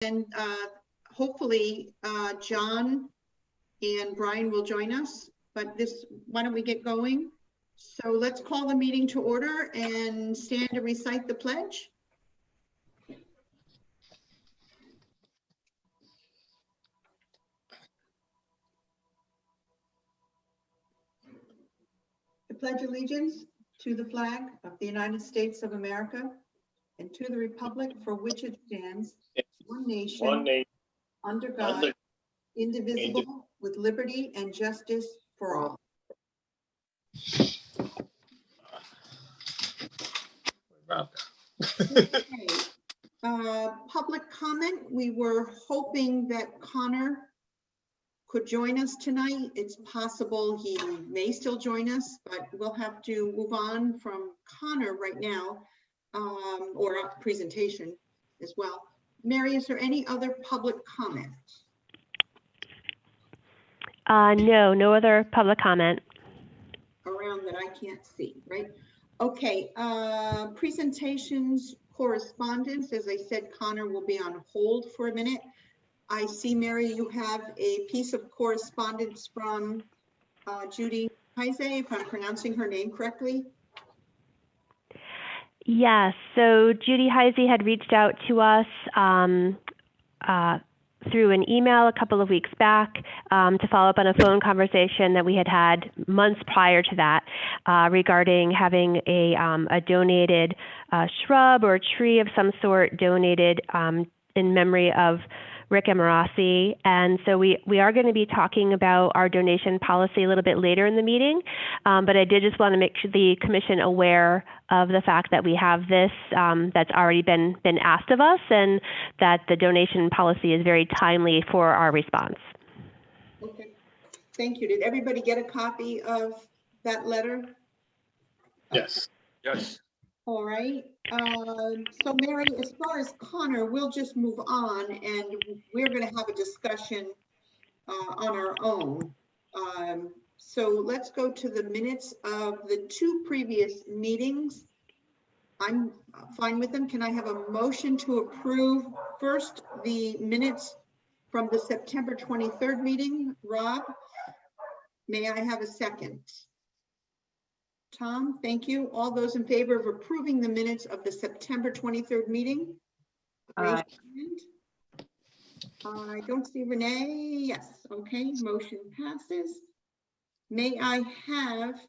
And hopefully John and Brian will join us, but why don't we get going? So let's call the meeting to order and stand to recite the pledge. I pledge allegiance to the flag of the United States of America and to the republic for which it stands, one nation, under God, indivisible, with liberty and justice for all. Okay. Public comment. We were hoping that Connor could join us tonight. It's possible he may still join us, but we'll have to move on from Connor right now, or a presentation as well. Mary, is there any other public comment? No other public comment. Around that I can't see, right? Okay, presentations, correspondence. As I said, Connor will be on hold for a minute. I see, Mary, you have a piece of correspondence from Judy Heise, if I'm pronouncing her name correctly. Yes, so Judy Heise had reached out to us through an email a couple of weeks back to follow up on a phone conversation that we had months prior to that regarding having a donated shrub or tree of some sort donated in memory of Rick Emirasi. And so we are going to be talking about our donation policy a little bit later in the meeting, but I did just want to make sure the commission aware of the fact that we have this that's already been asked of us, and that the donation policy is very timely for our response. Okay, thank you. Did everybody get a copy of that letter? Yes. Yes. All right. So Mary, as far as Connor, we'll just move on, and we're going to have a discussion on our own. So let's go to the minutes of the two previous meetings. I'm fine with them. Can I have a motion to approve first the minutes from the September 23rd meeting? Rob, may I have a second? Tom, thank you. All those in favor of approving the minutes of the September 23rd meeting? Raise your hand. I don't see Renee. Yes. Okay. Motion passes. May I have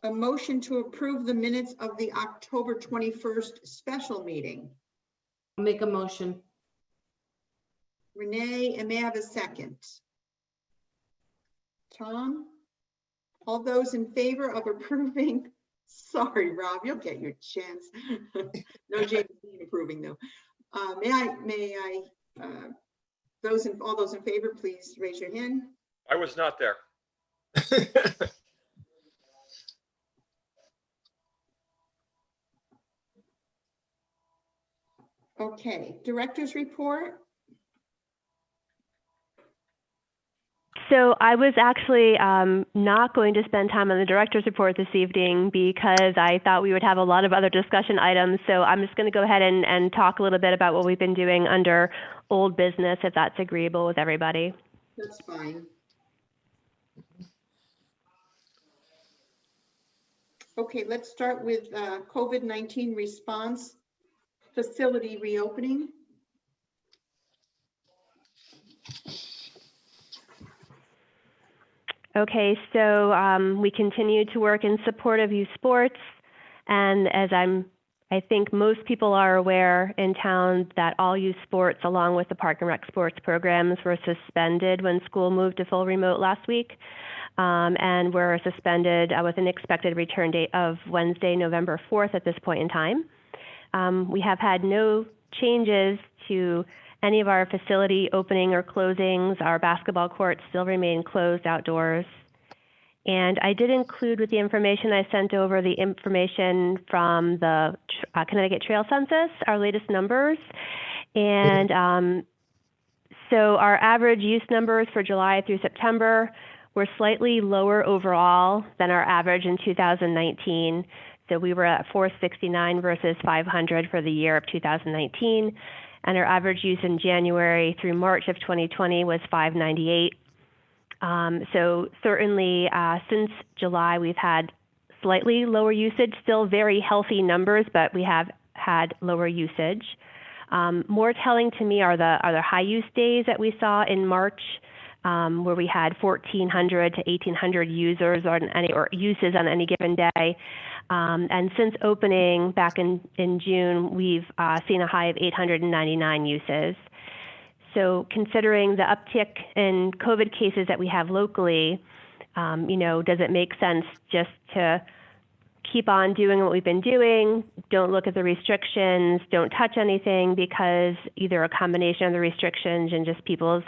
a motion to approve the minutes of the October 21st special meeting? I'll make a motion. Renee, and may I have a second? Tom? All those in favor of approving, sorry, Rob, you'll get your chance. No James approving though. All those in favor, please raise your hand. I was not there. Okay, director's report. So I was actually not going to spend time on the director's report this evening because I thought we would have a lot of other discussion items. So I'm just going to go ahead and talk a little bit about what we've been doing under old business, if that's agreeable with everybody. That's fine. Okay, let's start with COVID-19 response facility reopening. Okay, so we continue to work in support of youth sports, and as I think most people are aware in town that all youth sports, along with the Park and Rec sports programs, were suspended when school moved to full remote last week, and were suspended with an expected return date of Wednesday, November 4th at this point in time. We have had no changes to any of our facility opening or closings. Our basketball courts still remain closed outdoors. And I did include with the information I sent over the information from the Connecticut Trail Census, our latest numbers. And so our average use numbers for July through September were slightly lower overall than our average in 2019. So we were at 469 versus 500 for the year of 2019. and our average use in January through March of 2020 was 598. So certainly since July, we've had slightly lower usage, still very healthy numbers, but we have had lower usage. More telling to me are the high use days that we saw in March, where we had 1,400 to 1,800 users or uses on any given day. And since opening back in June, we've seen a high of 899 uses. So considering the uptick in COVID cases that we have locally, does it make sense just to keep on doing what we've been doing, don't look at the restrictions, don't touch anything, because either a combination of the restrictions and just people's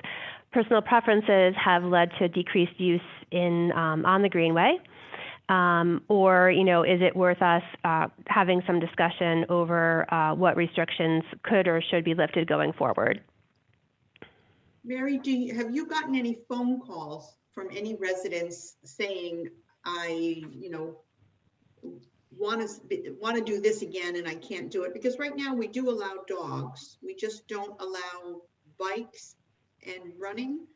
personal preferences have led to decreased use on the Greenway? Or, is it worth us having some discussion over what restrictions could or should be lifted going forward? Mary, have you gotten any phone calls from any residents saying, I, want to do this again and I can't do it? Because right now we do allow dogs. We just don't allow bikes and running.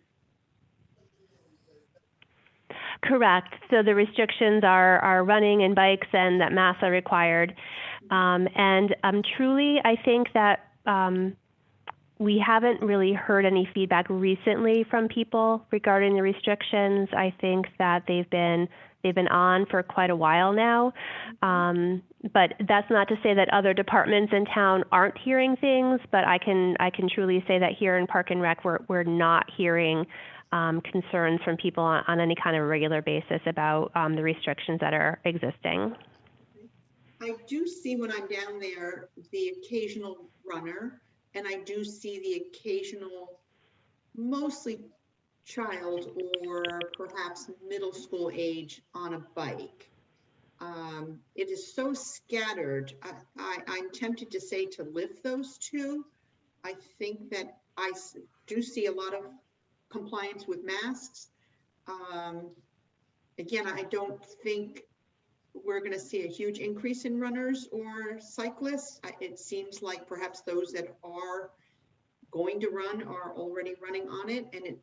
Correct. So the restrictions are running and bikes, and that masks are required. And truly, I think that we haven't really heard any feedback recently from people regarding the restrictions. I think that they've been on for quite a while now. But that's not to say that other departments in town aren't hearing things, but I can truly say that here in Park and Rec, we're not hearing concerns from people on any kind of regular basis about the restrictions that are existing. I do see when I'm down there the occasional runner, and I do see the occasional, mostly child or perhaps middle school age on a bike. It is so scattered. I'm tempted to say to lift those two. I think that I do see a lot of compliance with masks. Again, I don't think we're going to see a huge increase in runners or cyclists. It seems like perhaps those that are going to run are already running on it, and it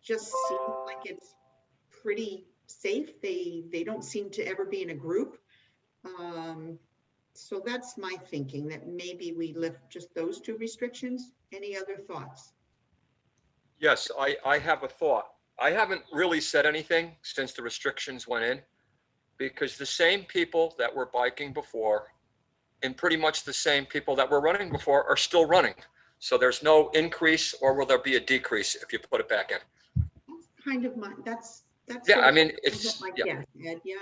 just seems like it's pretty safe. They don't seem to ever be in a group. So that's my thinking, that maybe we lift just those two restrictions. Any other thoughts? Yes, I have a thought. I haven't really said anything since the restrictions went in, because the same people that were biking before and pretty much the same people that were running before are still running. So there's no increase, or will there be a decrease if you put it back in? That's kind of my, that's. Yeah, I mean, it's, my yeah. guess, Ed, yeah.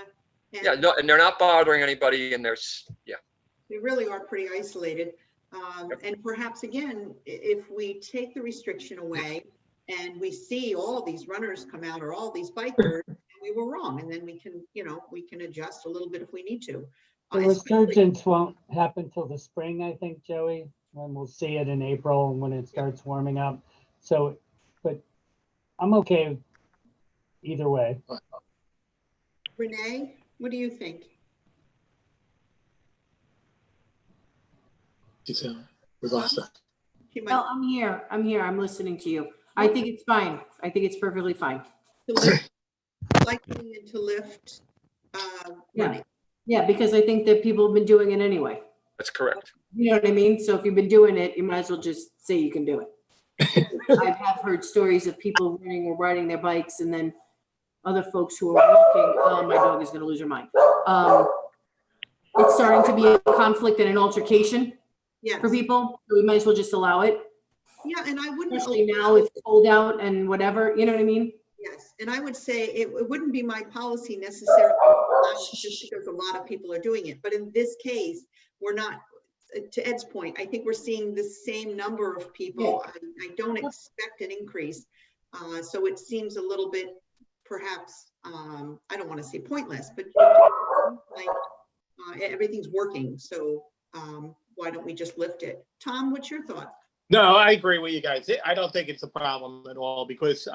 And Yeah, no, and they're not bothering anybody, and there's, yeah. they really are pretty isolated. And perhaps again, if we take the restriction away and we see all these runners come out or all these bikers, we were wrong, and then we can, we can adjust a little bit if we need to. The resurgence won't happen till the spring, I think, Joey, when we'll see it in April when it starts warming up. So, but I'm okay either way. Renee, what do you think? We lost her. She might No, I'm here. I'm listening to you. I think it's fine. I think it's perfectly fine. to lift, cycling and to lift running. Yeah, because I think that people have been doing it anyway. That's correct. You know what I mean? So if you've been doing it, you might as well just say you can do it. I have heard stories of people running or riding their bikes, and then other folks who are walking. Oh, my dog is going to lose her mind. It's starting to be a conflict and an altercation Yes. for people. So we might as well just allow it. Yeah, and I wouldn't. Especially now it's cold out and whatever, you know what I mean? Yes, and I would say it wouldn't be my policy necessarily just because a lot of people are doing it. But in this case, we're not, to Ed's point, I think we're seeing the same number of people. I don't expect an increase. So it seems a little bit, perhaps, I don't want to say pointless, but like everything's working. So why don't we just lift it? Tom, what's your thought? No, I agree with you guys. I don't think it's a problem at all, because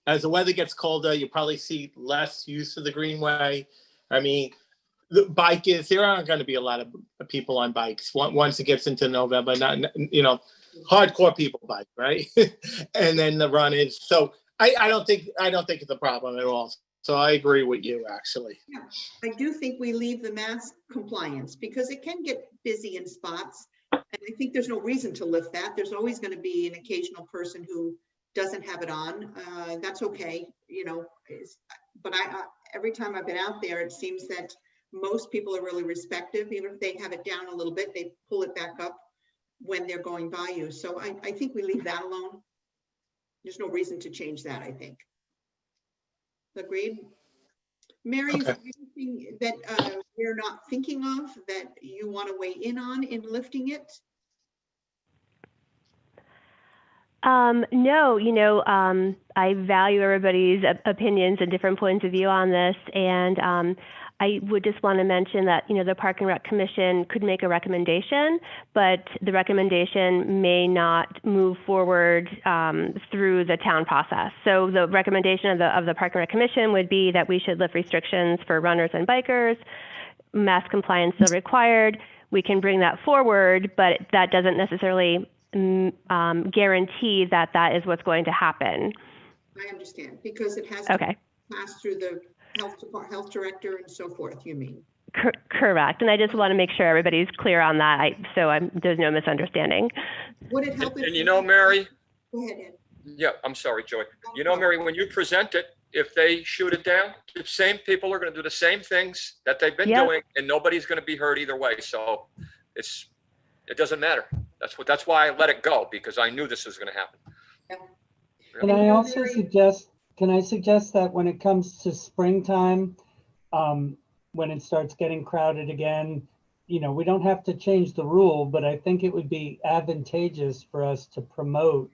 as the weather gets colder, you probably see less use of the Greenway. I mean, the there aren't going to be a lot of people on bikes once it gets into November. hardcore people bike, right? And then the run is, so I don't think it's a problem at all. So I agree with you, actually. I do think we leave the mask compliance because it can get busy in spots. And I think there's no reason to lift that. There's always going to be an occasional person who doesn't have it on. That's okay, you know, but every time I've been out there, it seems that most people are really respectful. Even if they have it down a little bit, they pull it back up when they're going by you. So I think we leave that alone. There's no reason to change that, I think. Agreed? Mary, is there anything that we're not thinking of that you want to weigh in on in lifting it? No, I value everybody's opinions and different points of view on this. And I would just want to mention that, the Park and Rec Commission could make a recommendation, but the recommendation may not move forward through the town process. So the recommendation of the Park and Rec Commission would be that we should lift restrictions for runners and bikers, mask compliance still required. We can bring that forward, but that doesn't necessarily guarantee that that is what's going to happen. I understand, because it has to Okay. pass through the health director and so forth, you mean? Correct. And I just want to make sure everybody's clear on that, there's no misunderstanding. Would it help? And Mary, Go ahead, Ed. yeah, I'm sorry, Joy. Mary, when you present it, if they shoot it down, the same people are going to do the same things that they've been Yep. doing, and nobody's going to be hurt either way. So it doesn't matter. That's why I let it go, because I knew this was going to happen. Can I also suggest that when it comes to springtime, when it starts getting crowded again, we don't have to change the rule, but I think it would be advantageous for us to promote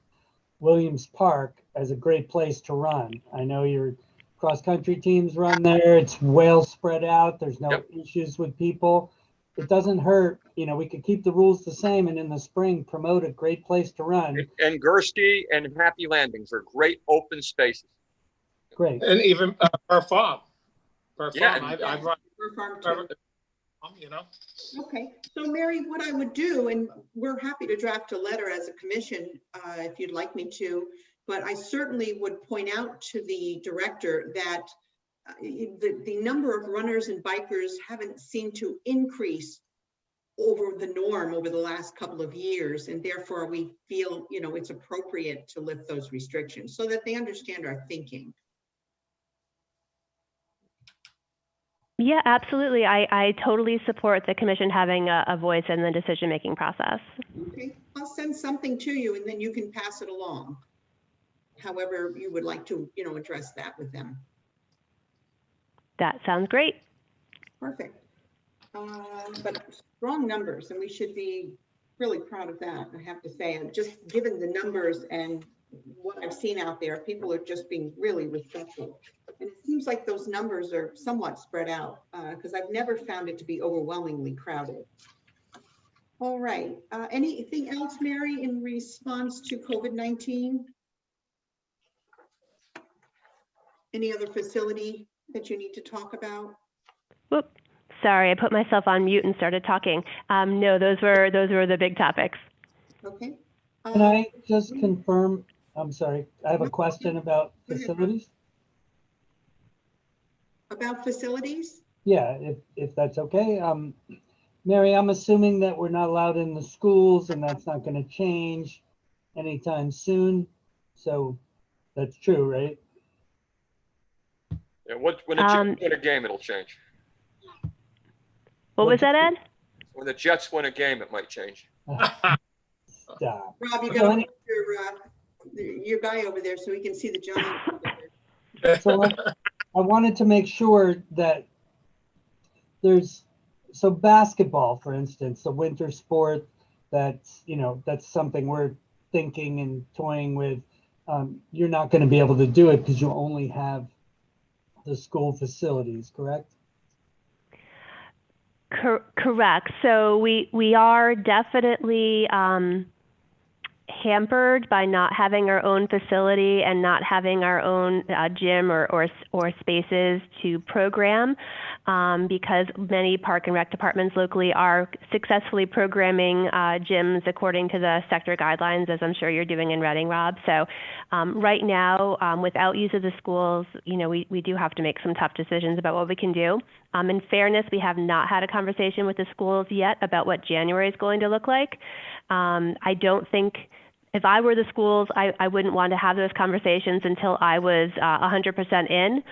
Williams Park as a great place to run. I know your cross-country teams run there. It's well spread out. There's no issues with people. It doesn't hurt. We could keep the rules the same, and in the spring, promote a great place to run. And Gursky and Happy Landings are great open spaces. Great. And even per farm. Yeah, I've run, For farm too. Okay, so Mary, what I would do, and we're happy to draft a letter as a commission if you'd like me to, but I certainly would point out to the director that the number of runners and bikers haven't seemed to increase over the norm over the last couple of years, and therefore we feel it's appropriate to lift those restrictions so that they understand our thinking. Yeah, absolutely. I totally support the commission having a voice in the decision-making process. Okay, I'll send something to you and then you can pass it along. However you would like to, address that with them. That sounds great. Perfect. But strong numbers, and we should be really proud of that, I have to say. And just given the numbers and what I've seen out there, people are just being really respectful. And it seems like those numbers are somewhat spread out because I've never found it to be overwhelmingly crowded. All right. Anything else, Mary, in response to COVID-19? Any other facility that you need to talk about? Whoop. Sorry, I put myself on mute and started talking. No, those were the big topics. Okay. Can I just confirm? I'm sorry, I have a question about facilities. About facilities? Yeah, if that's okay. Mary, I'm assuming that we're not allowed in the schools and that's not going to change anytime soon. So that's true, right? Yeah, when the Jets win a game, it'll change. What was that, Ed? When the Jets win a game, it might change. Stop. Rob, you got to put your guy over there so we can see the giant. So I wanted to make sure that so basketball, for instance, the winter sport, that's something we're thinking and toying with. You're not going to be able to do it because you only have the school facilities, correct? Correct. So we are definitely hampered by not having our own facility and not having our own gym or spaces to program, because many park and rec departments locally are successfully programming gyms according to the sector guidelines, as I'm sure you're doing in Reading, Rob. So right now, without use of the schools, we do have to make some tough decisions about what we can do. In fairness, we have not had a conversation with the schools yet about what January is going to look like. I don't think, if I were the schools, I wouldn't want to have those conversations until I was 100% in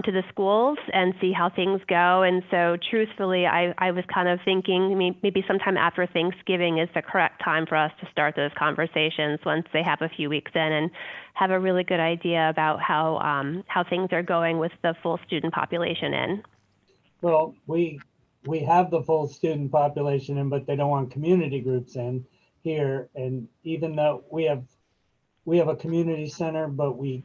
to the schools and see how things go. And so truthfully, I was kind of thinking maybe sometime after Thanksgiving is the correct time for us to start those conversations once they have a few weeks in and have a really good idea about how things are going with the full student population in. Well, we have the full student population in, but they don't want community groups in here. And even though we have a community center, but we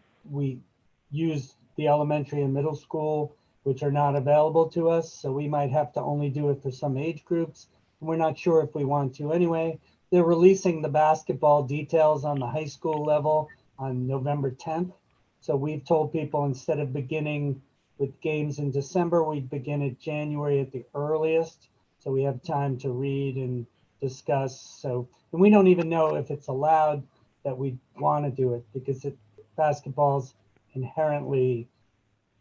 use the elementary and middle school, which are not available to us. So we might have to only do it for some age groups. And we're not sure if we want to anyway. They're releasing the basketball details on the high school level on November 10th. So we've told people, instead of beginning with games in December, we begin at January at the earliest. So we have time to read and discuss. So, and we don't even know if it's allowed that we want to do it, because basketball's inherently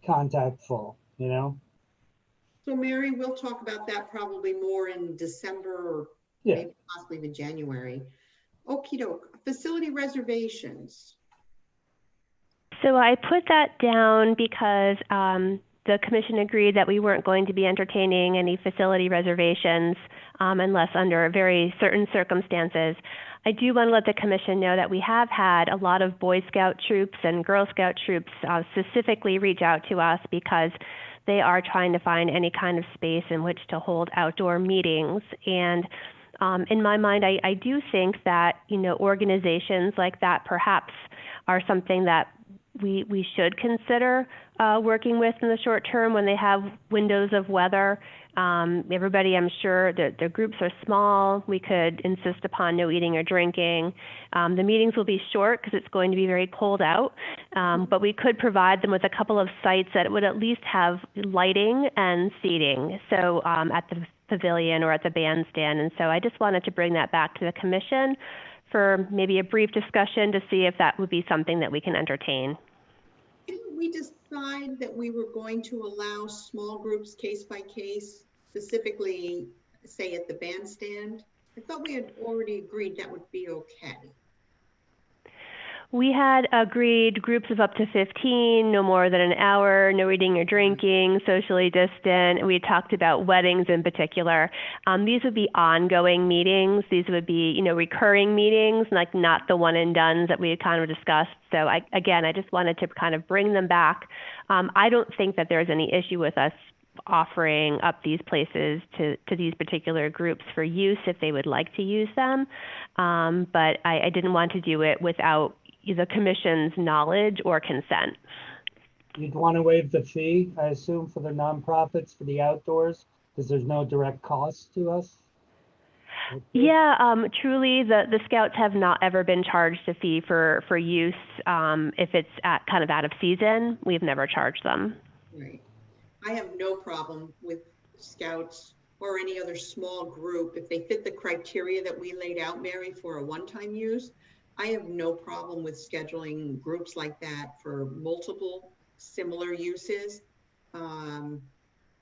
contactful, So Mary, we'll talk about that probably more in December or Yeah. maybe possibly even January. Okie doke. Facility reservations. So I put that down because the commission agreed that we weren't going to be entertaining any facility reservations unless under very certain circumstances. I do want to let the commission know that we have had a lot of Boy Scout troops and Girl Scout troops specifically reach out to us because they are trying to find any kind of space in which to hold outdoor meetings. And in my mind, I do think that, organizations like that perhaps are something that we should consider working with in the short term when they have windows of weather. Everybody, I'm sure, the groups are small. We could insist upon no eating or drinking. The meetings will be short because it's going to be very cold out, but we could provide them with a couple of sites that would at least have lighting and seating, so at the pavilion or at the bandstand. And so I just wanted to bring that back to the commission for maybe a brief discussion to see if that would be something that we can entertain. Didn't we decide that we were going to allow small groups case by case, specifically, say at the bandstand? I thought we had already agreed that would be okay. We had agreed groups of up to 15, no more than an hour, no eating or drinking, socially distant. We talked about weddings in particular. These would be ongoing meetings. These would be, recurring meetings, like not the one and dones that we had kind of discussed. So I just wanted to kind of bring them back. I don't think that there's any issue with us offering up these places to these particular groups for use if they would like to use them. But I didn't want to do it without the commission's knowledge or consent. You'd want to waive the fee, I assume, for the nonprofits for the outdoors, because there's no direct cost to us? Yeah, truly, the Scouts have not ever been charged a fee for use. If it's kind of out of season, we've never charged them. Right. I have no problem with Scouts or any other small group. If they fit the criteria that we laid out, Mary, for a one-time use, I have no problem with scheduling groups like that for multiple similar uses.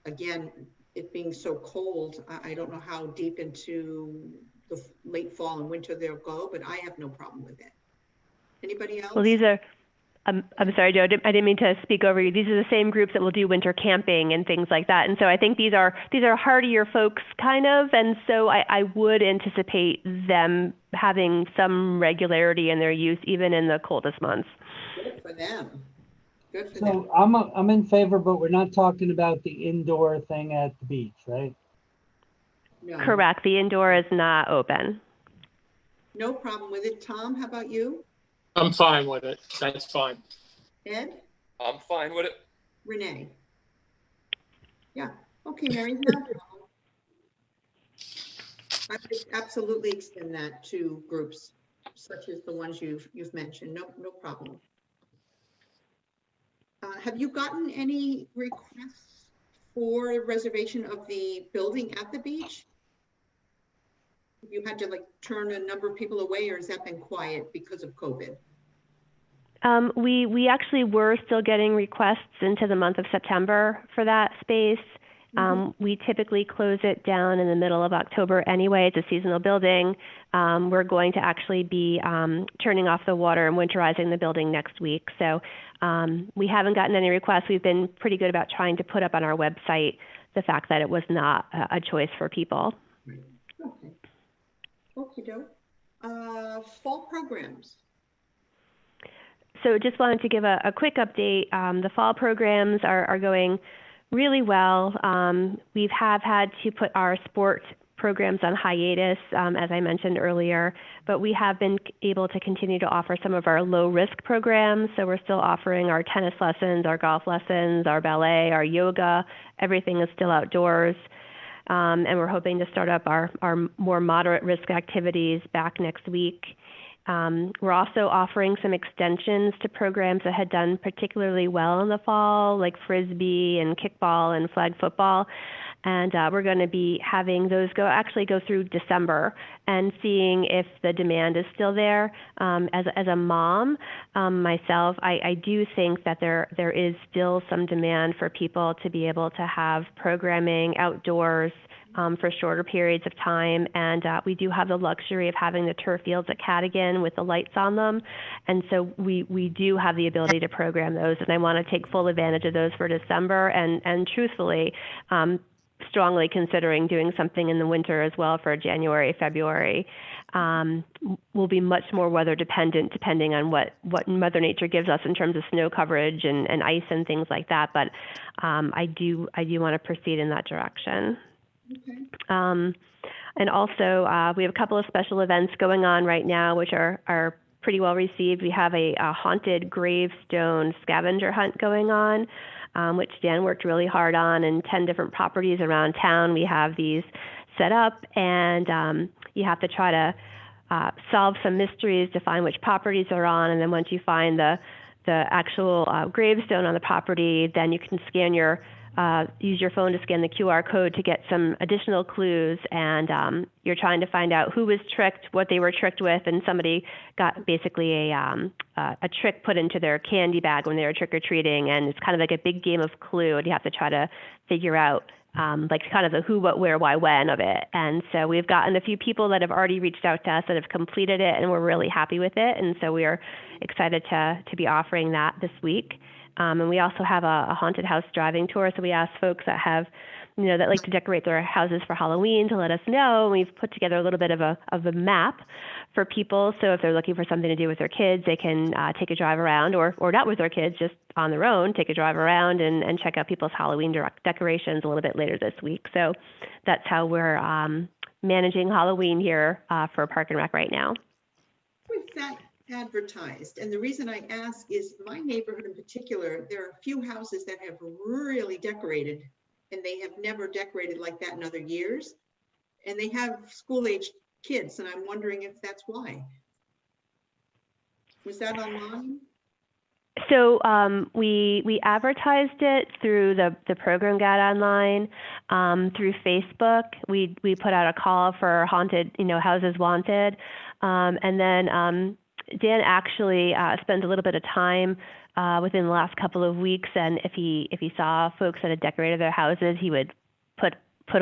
Again, it being so cold, I don't know how deep into the late fall and winter they'll go, but I have no problem with it. Anybody else? Well, these are, I'm sorry, Joe, I didn't mean to speak over you. These are the same groups that will do winter camping and things like that. And so I think these are hardier folks, kind of. And so I would anticipate them having some regularity in their use, even in the coldest months. Good for them. Good for them. So I'm in favor, but we're not talking about the indoor thing at the beach, right? No. Correct. The indoor is not open. No problem with it. Tom, how about you? I'm fine with it. That's fine. Ed? I'm fine with it. Renee? Yeah, okay, Mary, no problem. I would absolutely extend that to groups such as the ones you've mentioned. No problem. Have you gotten any requests for reservation of the building at the beach? Have you had to like turn a number of people away, or has that been quiet because of COVID? We actually were still getting requests into the month of September for that space. We typically close it down in the middle of October anyway. It's a seasonal building. We're going to actually be turning off the water and winterizing the building next week. So we haven't gotten any requests. We've been pretty good about trying to put up on our website the fact that it was not a choice for people. Okay. Okey-doke. Fall programs. So just wanted to give a quick update. The fall programs are going really well. We have had to put our sport programs on hiatus, as I mentioned earlier, but we have been able to continue to offer some of our low-risk programs. So we're still offering our tennis lessons, our golf lessons, our ballet, our yoga. Everything is still outdoors. And we're hoping to start up our more moderate risk activities back next week. We're also offering some extensions to programs that had done particularly well in the fall, like Frisbee and kickball and flag football. And we're going to be having those go through December and seeing if the demand is still there. As a mom myself, I do think that there is still some demand for people to be able to have programming outdoors for shorter periods of time. And we do have the luxury of having the turf fields at Cadigan with the lights on them. And so we do have the ability to program those. And I want to take full advantage of those for December. And truthfully, strongly considering doing something in the winter as well for January, February. Will be much more weather dependent depending on what Mother Nature gives us in terms of snow coverage and ice and things like that. But I do want to proceed in that direction. Okay. And also, we have a couple of special events going on right now, which are pretty well received. We have a haunted gravestone scavenger hunt going on, which Dan worked really hard on, and 10 different properties around town. We have these set up, and you have to try to solve some mysteries to find which properties are on. And then once you find the actual gravestone on the property, then you can use your phone to scan the QR code to get some additional clues, and you're trying to find out who was tricked, what they were tricked with, and somebody got basically a trick put into their candy bag when they were trick-or-treating, and it's kind of like a big game of Clue, and you have to try to figure out like kind of the who, what, where, why, when of it. And so we've gotten a few people that have already reached out to us that have completed it, and we're really happy with it, and so we are excited to be offering that this week. And we also have a haunted house driving tour. So we ask folks that have, that like to decorate their houses for Halloween to let us know. And we've put together a little bit of a map for people. So if they're looking for something to do with their kids, they can take a drive around, or not with their kids, just on their own, take a drive around and check out people's Halloween decorations a little bit later this week. So that's how we're managing Halloween here for Park and Rec right now. With that advertised, and the reason I ask is my neighborhood in particular, there are a few houses that have really decorated, and they have never decorated like that in other years, and they have school-aged kids, and I'm wondering if that's why. Was that online? So we advertised it through the program guide online, through Facebook. We put out a call for haunted, houses wanted, and then Dan actually spent a little bit of time within the last couple of weeks, and if he saw folks that had decorated their houses, he would put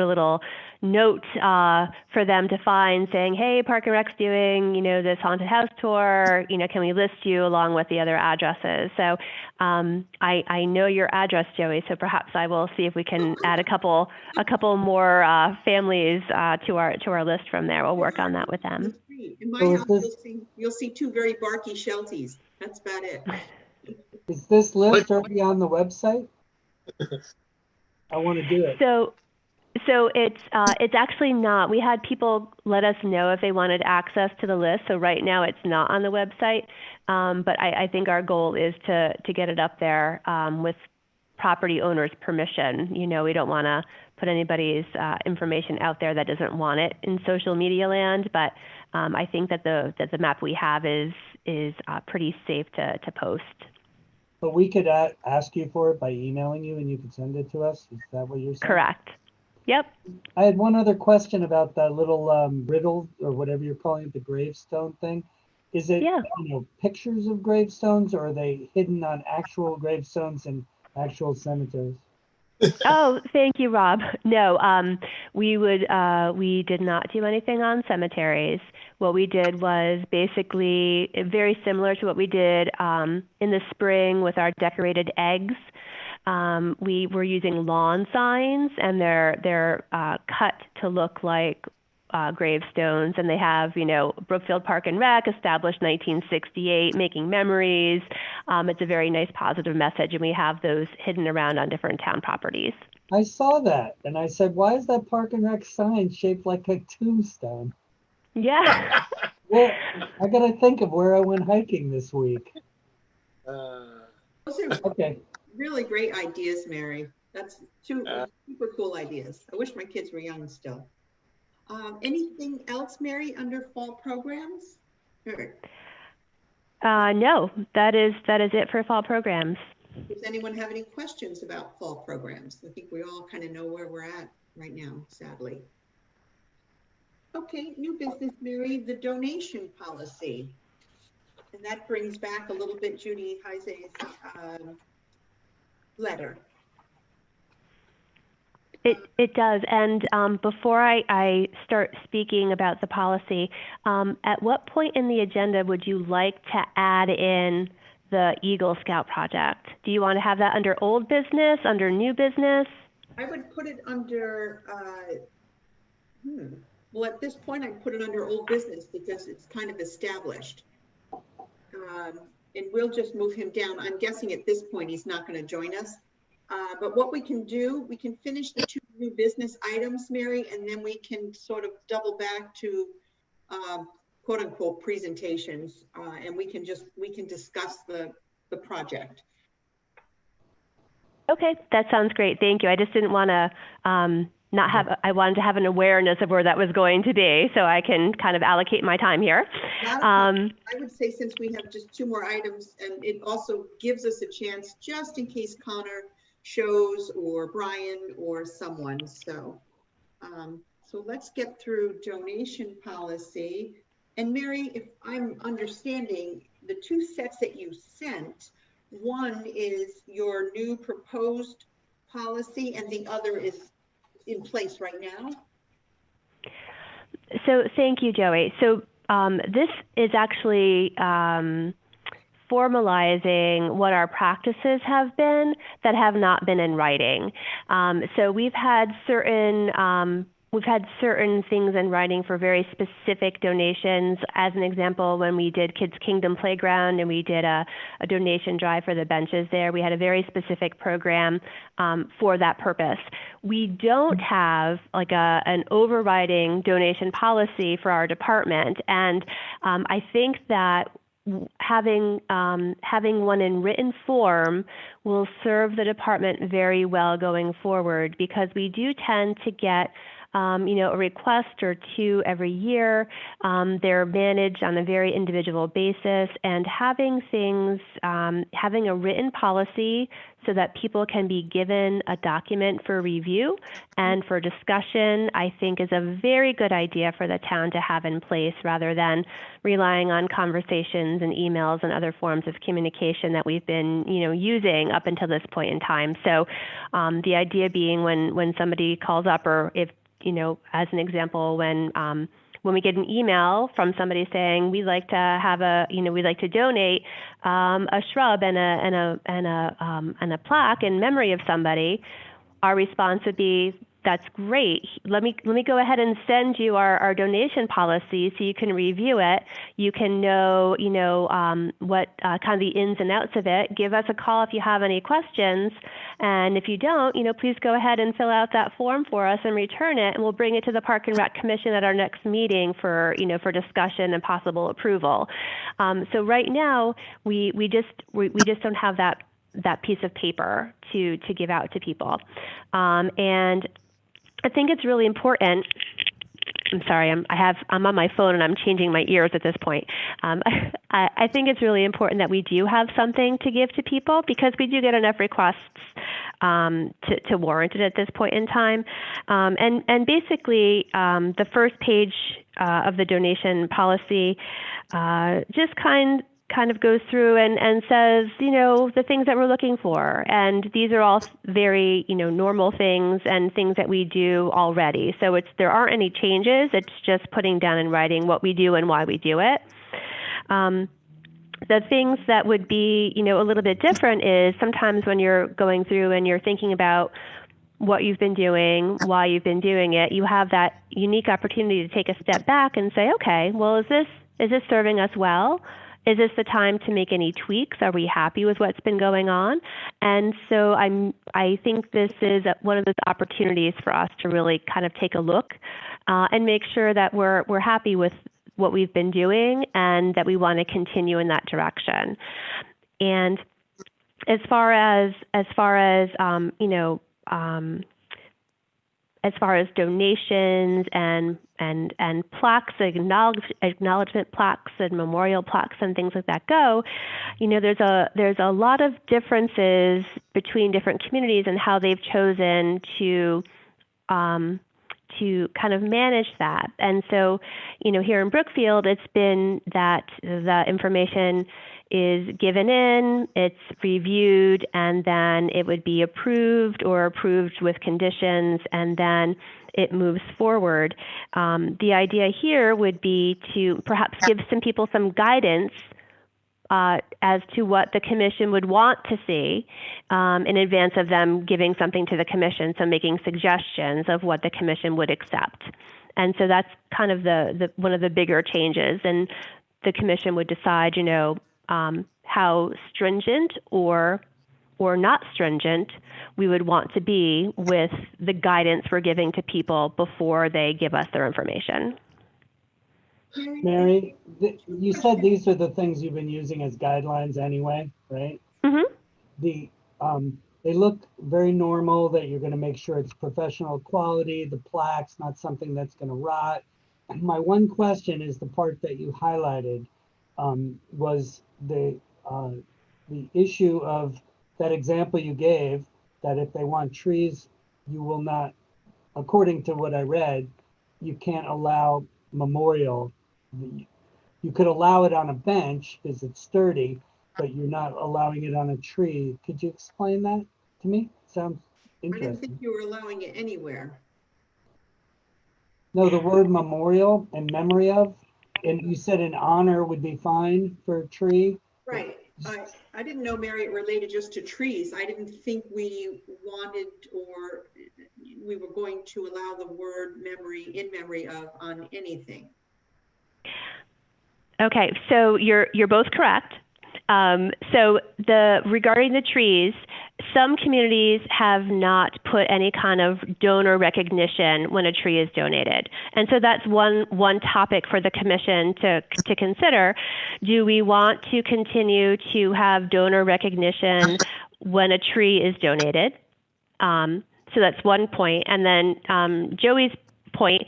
a little note for them to find saying, hey, Park and Rec's doing, this haunted house tour, can we list you along with the other addresses? So I know your address, Joey, so perhaps I will see if we can add a couple more families to our list from there. We'll work on that with them. In my house, you'll see two very barky Shelties. That's about it. Is this list already on the website? I want to do it. So it's actually not. We had people let us know if they wanted access to the list. So right now it's not on the website. But I think our goal is to get it up there with property owner's permission. You know, we don't want to put anybody's information out there that doesn't want it in social media land, but I think that the map we have is pretty safe to post. But we could ask you for it by emailing you and you could send it to us? Is that what you're saying? Correct. Yep. I had one other question about that little riddle or whatever you're calling it, the gravestone thing. Is it, Yeah. you know, pictures of gravestones, or are they hidden on actual gravestones in actual cemeteries? Oh, thank you, Rob. No, we did not do anything on cemeteries. What we did was basically very similar to what we did in the spring with our decorated eggs. We were using lawn signs, and they're cut to look like gravestones, and they have, you know, Brookfield Park and Rec, established 1968, making memories. It's a very nice positive message, and we have those hidden around on different town properties. I saw that and I said, why is that Park and Rec sign shaped like a tombstone? Yeah. Well, I got to think of where I went hiking this week. Those are Okay. really great ideas, Mary. That's two super cool ideas. I wish my kids were young still. Anything else, Mary, under fall programs? Or No, that is it for fall programs. does anyone have any questions about fall programs? I think we all kind of know where we're at right now, sadly. Okay, new business, Mary, the donation policy. And that brings back a little bit Judy Heise's letter. It does. And before I start speaking about the policy, at what point in the agenda would you like to add in the Eagle Scout project? Do you want to have that under old business, under new business? I would put it under, well, at this point, I'd put it under old business because it's kind of established. And we'll just move him down. I'm guessing at this point, he's not going to join us. But what we can do, we can finish the two new business items, Mary, and then we can sort of double back to quote unquote presentations, and we can discuss the project. Okay, that sounds great. Thank you. I just didn't want to I wanted to have an awareness of where that was going to be so I can kind of allocate my time here. I would say since we have just two more items, and it also gives us a chance just in case Connor shows or Brian or someone. So, so let's get through donation policy. And Mary, if I'm understanding, the two sets that you sent, one is your new proposed policy and the other is in place right now? So thank you, Joey. So this is actually formalizing what our practices have been that have not been in writing. So we've had certain things in writing for very specific donations. As an example, when we did Kids Kingdom Playground and we did a donation drive for the benches there, we had a very specific program for that purpose. We don't have like an overriding donation policy for our department. And I think that having one in written form will serve the department very well going forward, because we do tend to get a request or two every year. They're managed on a very individual basis, and having a written policy so that people can be given a document for review and for discussion, I think is a very good idea for the town to have in place, rather than relying on conversations and emails and other forms of communication that we've been, using up until this point in time. So the idea being when somebody calls up, or if, as an example, when we get an email from somebody saying we'd like to we'd like to donate a shrub and a plaque in memory of somebody, our response would be, that's great. Let me go ahead and send you our donation policy so you can review it. You can know, what kind of the ins and outs of it. Give us a call if you have any questions. And if you don't, please go ahead and fill out that form for us and return it, and we'll bring it to the Park and Rec Commission at our next meeting for discussion and possible approval. So right now, we just don't have that that piece of paper to give out to people. And I think it's really important. I'm sorry, I'm on my phone and I'm changing my ears at this point. I think it's really important that we do have something to give to people because we do get enough requests to warrant it at this point in time. And basically, the first page of the donation policy just kind of goes through and says, the things that we're looking for. And these are all very, normal things and things that we do already. So there aren't any changes. It's just putting down in writing what we do and why we do it. The things that would be, a little bit different is sometimes when you're going through and you're thinking about what you've been doing, why you've been doing it, you have that unique opportunity to take a step back and say, okay, well, is this serving us well? Is this the time to make any tweaks? Are we happy with what's been going on? And so I think this is one of those opportunities for us to really kind of take a look and make sure that we're happy with what we've been doing and that we want to continue in that direction. And as far as donations and plaques, acknowledgement plaques and memorial plaques and things like that go, there's a lot of differences between different communities and how they've chosen to kind of manage that. And so, here in Brookfield, it's been that the information is given in, it's reviewed, and then it would be approved or approved with conditions, and then it moves forward. The idea here would be to perhaps give some people some guidance as to what the commission would want to see in advance of them giving something to the commission, so making suggestions of what the commission would accept. And so that's kind of the one of the bigger changes, and the commission would decide, how stringent or not stringent we would want to be with the guidance we're giving to people before they give us their information. Mary, you said these are the things you've been using as guidelines anyway, right? Mm-hmm. They look very normal, that you're going to make sure it's professional quality, the plaques, not something that's going to rot. My one question is the part that you highlighted was the issue of that example you gave, that if they want trees, you will not, according to what I read, you can't allow memorial. You could allow it on a bench because it's sturdy, but you're not allowing it on a tree. Could you explain that to me? Sounds I didn't think interesting. you were allowing it anywhere. No, the word memorial and memory of, and you said in honor would be fine for a tree. Right. I didn't know, Mary, it related just to trees. I didn't think we wanted or we were going to allow the word memory, in memory of, on anything. Okay, so you're both correct. So regarding the trees, some communities have not put any kind of donor recognition when a tree is donated. And so that's one topic for the commission to consider. Do we want to continue to have donor recognition when a tree is donated? So that's one point. And then Joey's point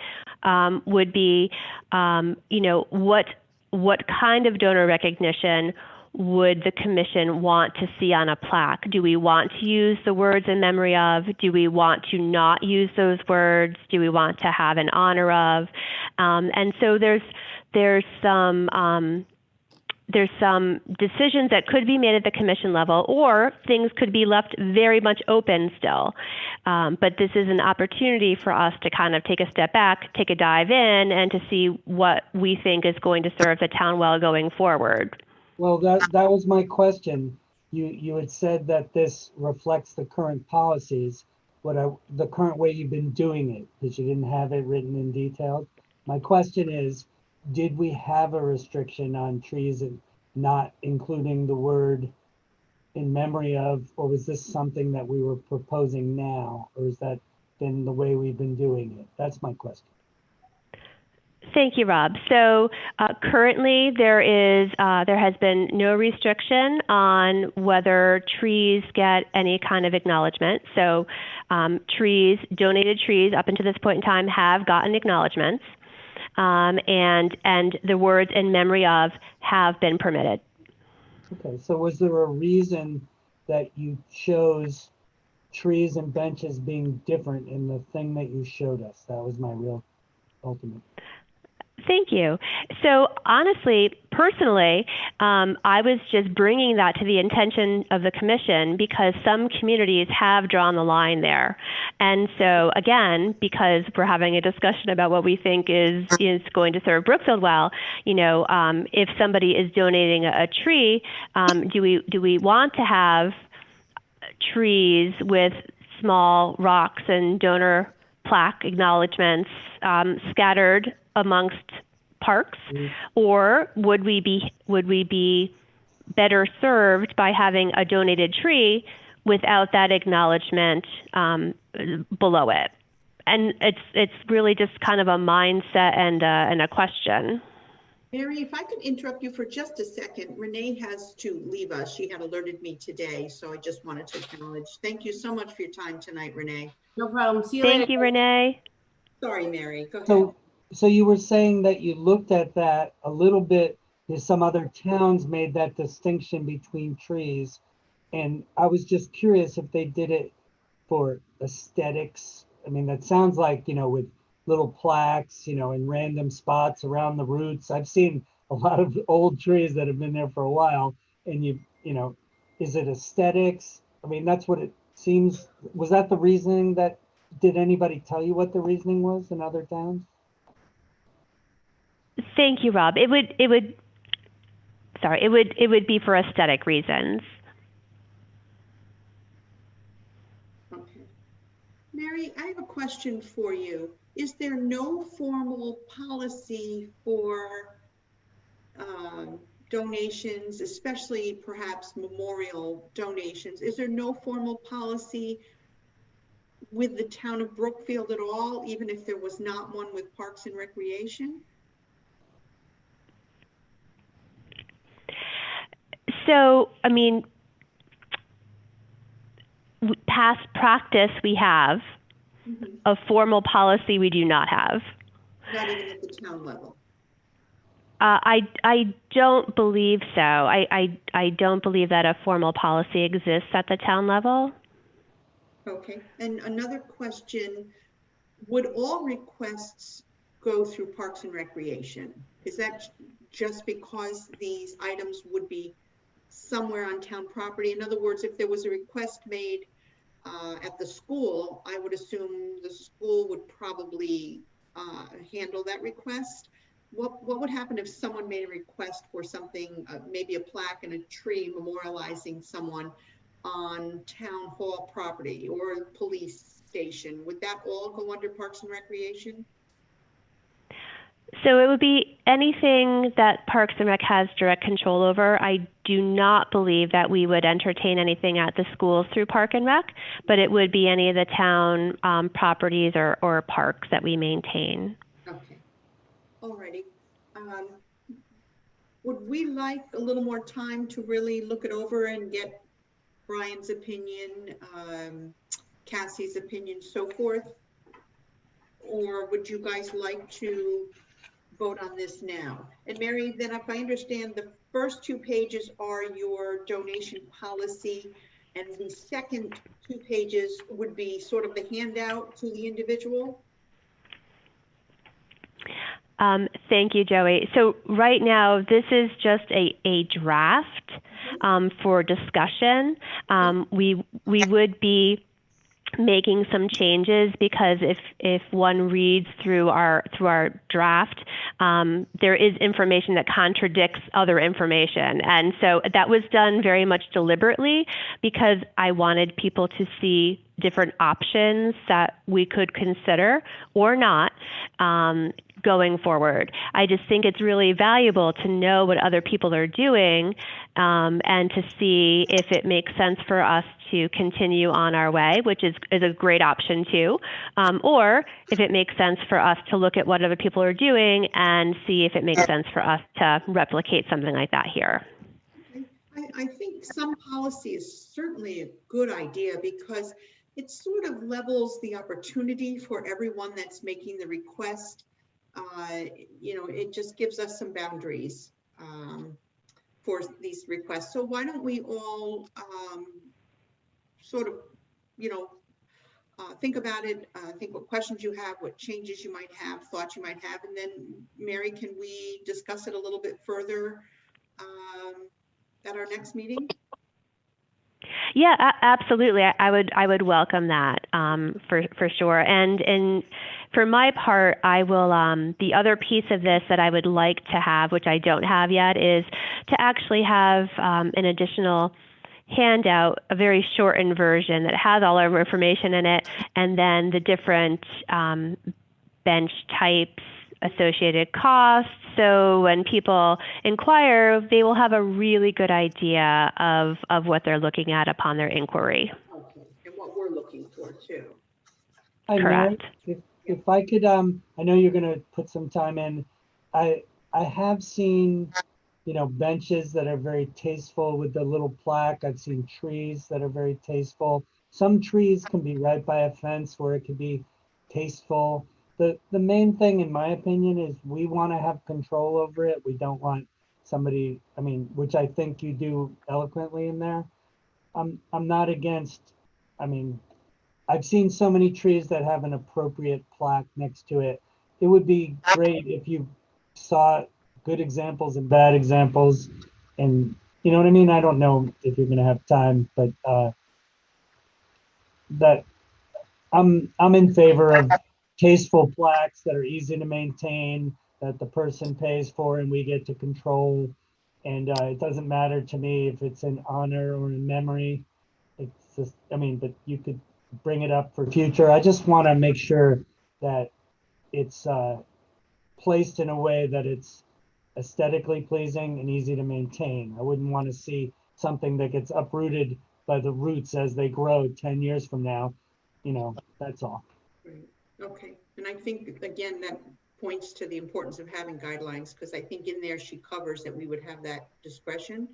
would be, what kind of donor recognition would the commission want to see on a plaque? Do we want to use the words in memory of? Do we want to not use those words? Do we want to have in honor of? And so there's some decisions that could be made at the commission level, or things could be left very much open still. But this is an opportunity for us to kind of take a step back, take a dive in, and to see what we think is going to serve the town well going forward. Well, that was my question. You had said that this reflects the current policies, the current way you've been doing it, because you didn't have it written in detail. My question is, did we have a restriction on trees and not including the word in memory of, or was this something that we were proposing now, or is that been the way we've been doing it? That's my question. Thank you, Rob. So currently there has been no restriction on whether trees get any kind of acknowledgement. So donated trees up until this point in time have gotten acknowledgements, and the words "in memory of" have been permitted. Okay, so was there a reason that you chose trees and benches being different in the thing that you showed us? That was my real ultimate. Thank you. So honestly, personally, I was just bringing that to the attention of the commission because some communities have drawn the line there. And so again, because we're having a discussion about what we think is going to serve Brookfield well, if somebody is donating a tree, do we want to have trees with small rocks and donor plaque acknowledgements scattered amongst parks, or would we be better served by having a donated tree without that acknowledgement below it? And it's really just kind of a mindset and a question. Mary, if I could interrupt you for just a second, Renee has to leave us. She had alerted me today, so I just wanted to acknowledge. Thank you so much for your time tonight, Renee. No problem. See you later. Thank you, Renee. Sorry, Mary, go ahead. So you were saying that you looked at that a little bit, there's some other towns made that distinction between trees. And I was just curious if they did it for aesthetics. I mean, that sounds like, with little plaques, in random spots around the roots. I've seen a lot of old trees that have been there for a while. And is it aesthetics? I mean, that's what it seems. Was that the reasoning did anybody tell you what the reasoning was in other towns? Thank you, Rob. It would be for aesthetic reasons. Okay. Mary, I have a question for you. Is there no formal policy for donations, especially perhaps memorial donations? Is there no formal policy with the town of Brookfield at all, even if there was not one with Parks and Recreation? So, I mean, past practice we have, a formal policy we do not have. Not even at the town level? I don't believe so. I don't believe that a formal policy exists at the town level. Okay, and another question, would all requests go through Parks and Recreation? Is that just because these items would be somewhere on town property? In other words, if there was a request made at the school, I would assume the school would probably handle that request. What would happen if someone made a request for something, maybe a plaque and a tree memorializing someone on town hall property or a police station? Would that all go under Parks and Recreation? So it would be anything that Parks and Rec has direct control over. I do not believe that we would entertain anything at the schools through Park and Rec, but it would be any of the town properties or parks that we maintain. Okay, alrighty. Would we like a little more time to really look it over and get Brian's opinion, Cassie's opinion, so forth? Or would you guys like to vote on this now? And Mary, then if I understand, the first 2 pages are your donation policy, and the second 2 pages would be sort of the handout to the individual? Thank you, Joey. So right now, this is just a draft for discussion. We would be making some changes because if one reads through our draft, there is information that contradicts other information. And so that was done very much deliberately because I wanted people to see different options that we could consider or not going forward. I just think it's really valuable to know what other people are doing, and to see if it makes sense for us to continue on our way, which is a great option too, or if it makes sense for us to look at what other people are doing and see if it makes sense for us to replicate something like that here. I think some policy is certainly a good idea because it sort of levels the opportunity for everyone that's making the request. You know, it just gives us some boundaries for these requests. So why don't we all sort of, you know, think about it, think what questions you have, what changes you might have, thoughts you might have, and then Mary, can we discuss it a little bit further at our next meeting? Yeah, absolutely. I would welcome that for sure. And for my part, I will. The other piece of this that I would like to have, which I don't have yet, is to actually have an additional handout, a very shortened version that has all our information in it, and then the different bench types, associated costs. So when people inquire, they will have a really good idea of what they're looking at upon their inquiry. Okay, and what we're looking for too. Hi, Mary. Correct. If I could, I know you're going to put some time in. I have seen, you know, benches that are very tasteful with the little plaque. I've seen trees that are very tasteful. Some trees can be right by a fence where it could be tasteful. The main thing, in my opinion, is we want to have control over it. We don't want somebody, I mean, which I think you do eloquently in there. I'm not against, I mean, I've seen so many trees that have an appropriate plaque next to it. It would be great if you saw good examples and bad examples, and you know what I mean? I don't know if you're gonna have time, but that I'm in favor of tasteful plaques that are easy to maintain, that the person pays for and we get to control. And it doesn't matter to me if it's in honor or in memory. It's just, I mean, but you could bring it up for future. I just want to make sure that it's placed in a way that it's aesthetically pleasing and easy to maintain. I wouldn't want to see something that gets uprooted by the roots as they grow 10 years from now. You know, that's all. Right. Okay, and I think, again, that points to the importance of having guidelines, because I think in there she covers that we would have that discretion.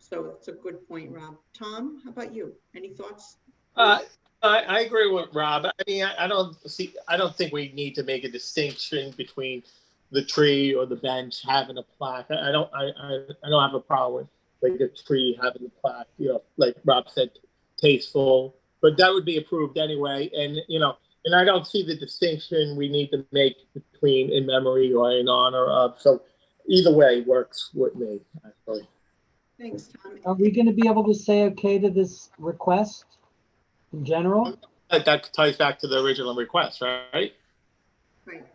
So it's a good point, Rob. Tom, how about you? Any thoughts? I agree with Rob. I mean, I don't think we need to make a distinction between the tree or the bench having a plaque. I don't have a problem with like a tree having a plaque, you know, like Rob said, tasteful, but that would be approved anyway. And, you know, and I don't see the distinction we need to make between in memory or in honor of. So either way works with me, actually. Thanks, Tom. Are we going to be able to say okay to this request in general? That ties back to the original request, right? Right.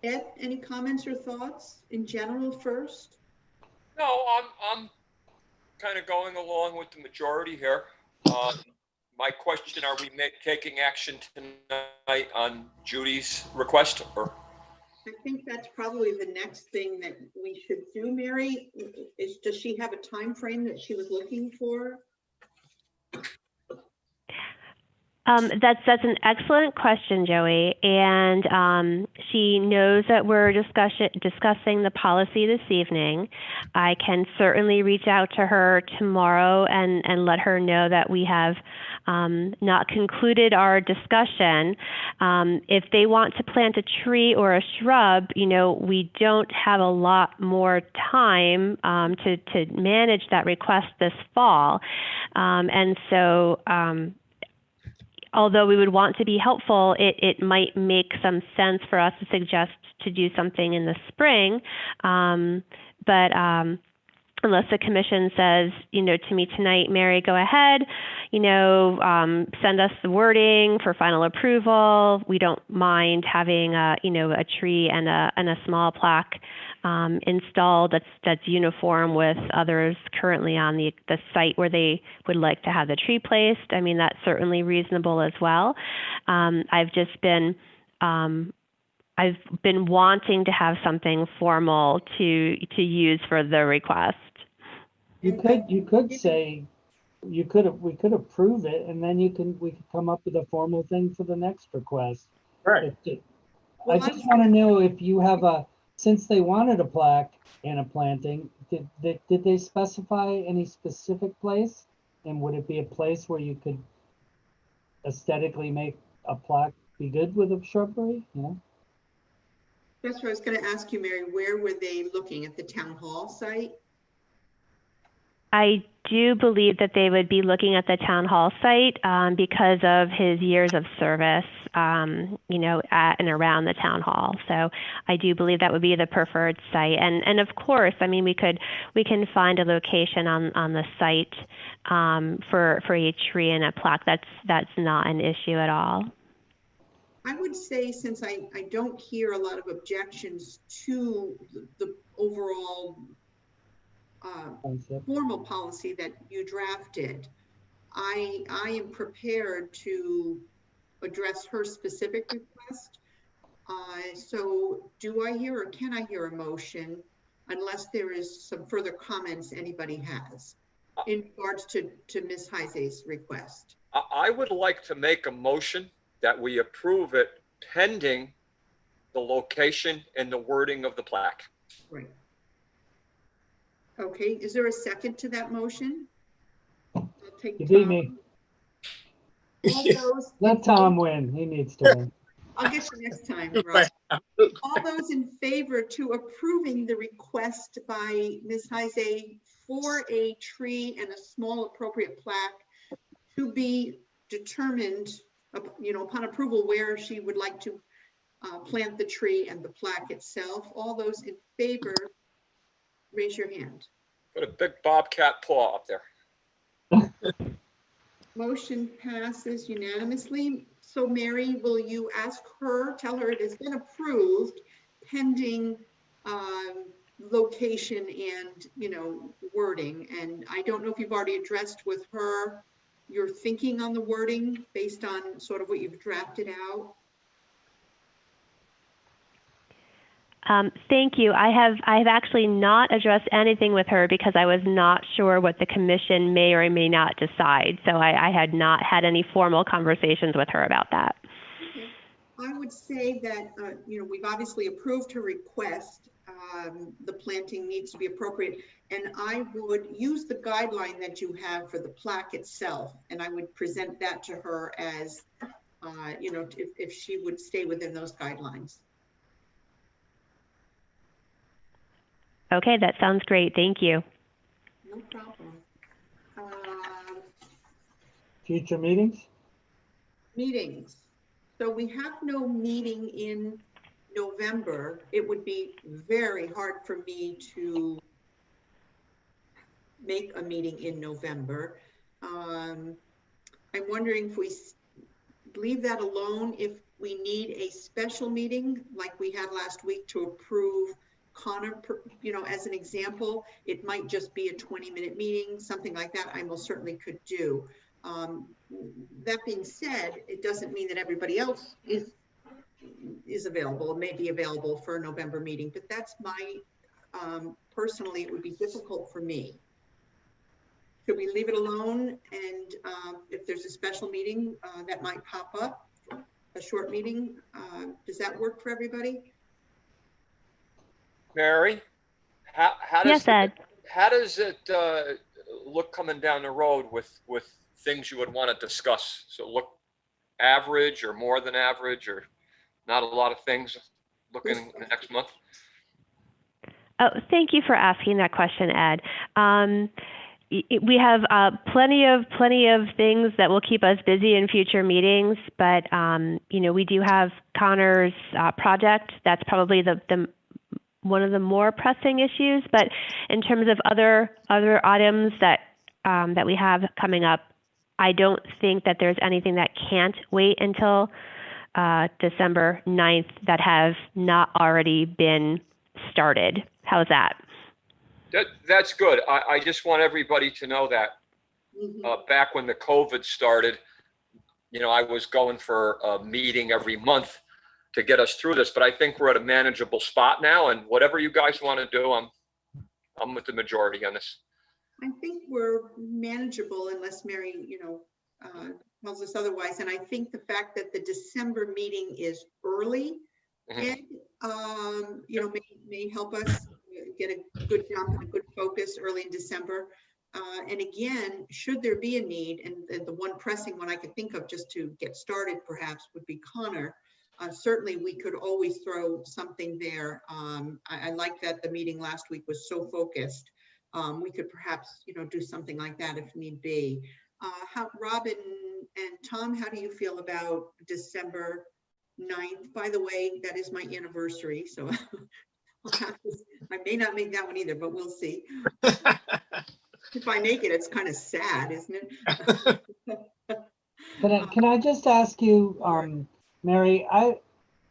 Ed, any comments or thoughts in general first? No, I'm kind of going along with the majority here. My question, are we taking action tonight on Judy's request? Or? I think that's probably the next thing that we should do, Mary. Does she have a time frame that she was looking for? That's an excellent question, Joey. And she knows that we're discussing the policy this evening. I can certainly reach out to her tomorrow and let her know that we have not concluded our discussion. If they want to plant a tree or a shrub, you know, we don't have a lot more time to manage that request this fall. And so although we would want to be helpful, it might make some sense for us to suggest to do something in the spring. But unless the commission says, you know, to me tonight, Mary, go ahead, you know, send us the wording for final approval. We don't mind having a tree and a small plaque installed that's uniform with others currently on the site where they would like to have the tree placed. I mean, that's certainly reasonable as well. I've just been I've been wanting to have something formal to use for the request. You could say, we could approve it, and then we could come up with a formal thing for the next request. Right. I Well, just want to know if you have since they wanted a plaque and a planting, did they specify any specific place? And would it be a place where you could aesthetically make a plaque be good with a shrubbery, you know? That's what I was going to ask you, Mary. Where were they looking, at the town hall site? I do believe that they would be looking at the town hall site because of his years of service, you know, at and around the town hall. So I do believe that would be the preferred site. And of course, I mean, we can find a location on the site for a tree and a plaque. That's not an issue at all. I would say, since I don't hear a lot of objections to the overall Concept. formal policy that you drafted, I am prepared to address her specific request. So do I hear, or can I hear a motion, unless there is some further comments anybody has in regards to Ms. Heise's request? I would like to make a motion that we approve it pending the location and the wording of the plaque. Right. Okay, is there a second to that motion? I'll take You beat Tom. me. All those- Let Tom win. He needs to win. I'll get you next time, Rob. Right. All those in favor to approving the request by Ms. Heise for a tree and a small appropriate plaque to be determined, you know, upon approval, where she would like to plant the tree and the plaque itself. All those in favor, raise your hand. Put a big bobcat paw up there. Motion passes unanimously. So Mary, will you ask her, tell her it has been approved pending location and, you know, wording. And I don't know if you've already addressed with her your thinking on the wording based on sort of what you've drafted out. Thank you. I have actually not addressed anything with her because I was not sure what the commission may or may not decide. So I had not had any formal conversations with her about that. Okay. I would say that, you know, we've obviously approved her request. The planting needs to be appropriate. And I would use the guideline that you have for the plaque itself. And I would present that to her as, you know, if she would stay within those guidelines. Okay, that sounds great. Thank you. No problem. Future meetings? Meetings. So we have no meeting in November. It would be very hard for me to make a meeting in November. I'm wondering if we leave that alone, if we need a special meeting like we had last week to approve Connor, you know, as an example. It might just be a 20-minute meeting, something like that. I most certainly could do. That being said, it doesn't mean that everybody else is available. It may be available for a November meeting, but that's my, personally, it would be difficult for me. Should we leave it alone? And if there's a special meeting that might pop up, a short meeting, does that work for everybody? Mary, how does Yes, Ed. how does it look coming down the road with things you would want to discuss? So look average or more than average, or not a lot of things looking in the next month? Oh, thank you for asking that question, Ed. We have plenty of things that will keep us busy in future meetings, but you know, we do have Connor's project. That's probably the one of the more pressing issues. But in terms of other items that that we have coming up, I don't think that there's anything that can't wait until December 9th that has not already been started. How's that? That's good. I just want everybody to know that back when the COVID started, you know, I was going for a meeting every month. to get us through this, but I think we're at a manageable spot now, and whatever you guys want to do, I'm with the majority on this. I think we're manageable unless Mary, tells us otherwise. And I think the fact that the December meeting is early, Mhm. Ed, may help us get a good jump and a good focus early in December. And again, should there be a need, and the one pressing one I could think of just to get started perhaps would be Connor. Certainly we could always throw something there. I like that the meeting last week was so focused. We could perhaps, do something like that if need be. Robin and Tom, how do you feel about December 9th? By the way, that is my anniversary, so I may not make that one either, but we'll see. If I make it, it's kind of sad, isn't it? Can I just ask you, Mary,